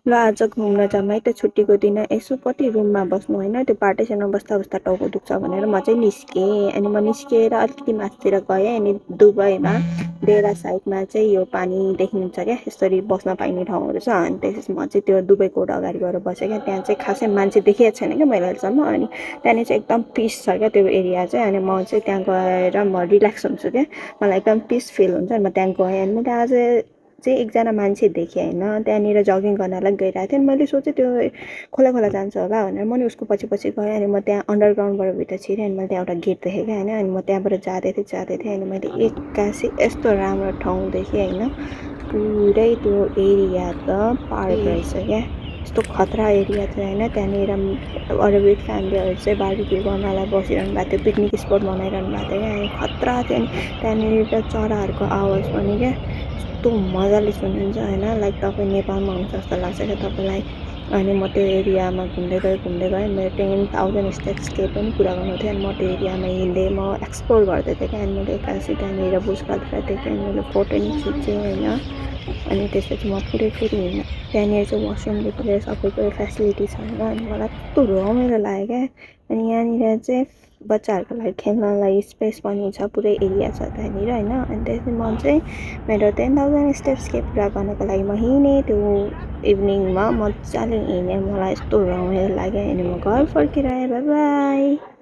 ल आज घुम्न जाऊँ है त छुट्टीको दिन यसो कति रुममा बस्नु होइन त्यो पार्टिसनमा बस्दा बस्दा टाउको दुख्छ भनेर म चाहिँ निस्केँ अनि म निस्किएर अलिकति माथितिर गएँ अनि दुबईमा देरा साइडमा चाहिँ यो पानी देखिन्छ क्या यसरी बस्न पाइने ठाउँहरू छ अनि त्यसपछि म चाहिँ त्यो दुबईको अगाडि गएर बसेँ क्या त्यहाँ चाहिँ खासै मान्छे देखेको छैन क्या मैले अहिलेसम्म अनि त्यहाँनिर चाहिँ एकदम पिस छ क्या त्यो एरिया चाहिँ अनि म चाहिँ त्यहाँ गएर म रिल्याक्स हुन्छु क्या मलाई एकदम पिस फिल हुन्छ अनि म त्यहाँ गएँ अनि मैले आज चाहिँ एकजना मान्छे देखेँ होइन त्यहाँनिर जगिङ गर्नलाई गइरहेको थिएँ अनि मैले सोचेँ त्यो खोला खोला जान्छ होला भनेर म नि उसको पछि पछि गएँ अनि म त्यहाँ अन्डरग्राउन्डबाट भित्र छिरेँ अनि मैले त्यहाँ एउटा गेट देखेँ क्या होइन अनि म त्यहाँबाट जाँदै थिएँ अनि मैले एक्कासी यस्तो राम्रो ठाउँ देखेँ होइन पुरै त्यो एरिया त पार्क रहेछ क्या यस्तो खतरा एरिया थियो होइन त्यहाँनिर अरबिक फ्यामिलीहरू चाहिँ बार्बिक्यू गर्नलाई बसिरहनु भएको थियो पिकनिक स्पट बनाइरहनु भएको थियो क्या अनि खतरा थियो अनि त्यहाँनिर चराहरूको आवाज पनि क्या कस्तो मजाले सुनिन्छ होइन लाइक तपाईँ नेपालमा हुनुहुन्छ जस्तो लाग्छ क्या तपाईँलाई अनि म त्यो एरियामा घुम्दै गएँ मेरो 10,000 स्टेप्स केही पनि पुरा गर्नु थियो अनि म त्यो एरियामा हिँड्दै म एक्सप्लोर गर्दै थिएँ क्या अनि मैले एक्कासी त्यहाँनिर बुश खतरा देखेँ अनि मैले फोटो नि खिचेँ होइन अनि त्यसपछि म पुरै फेरि हिँड्न त्यहाँनिर चाहिँ वासरुमदेखि लिएर सबैको फेसिलिटी छ होइन अनि मलाई कस्तो रमाइलो लाग्यो क्या अनि यहाँनिर चाहिँ बच्चाहरूको लागि खेल्नलाई स्पेस पनि छ पुरै एरिया छ त्यहाँनिर होइन अनि त्यसपछि म चाहिँ मेरो 10,000 स्टेप्स के पुरा गर्नको लागि म हिँडेँ त्यो इभिनिङमा मजाले हिँडेँ मलाई यस्तो रमाइलो लाग्यो अनि म घर फर्केर आएँ बाई बाई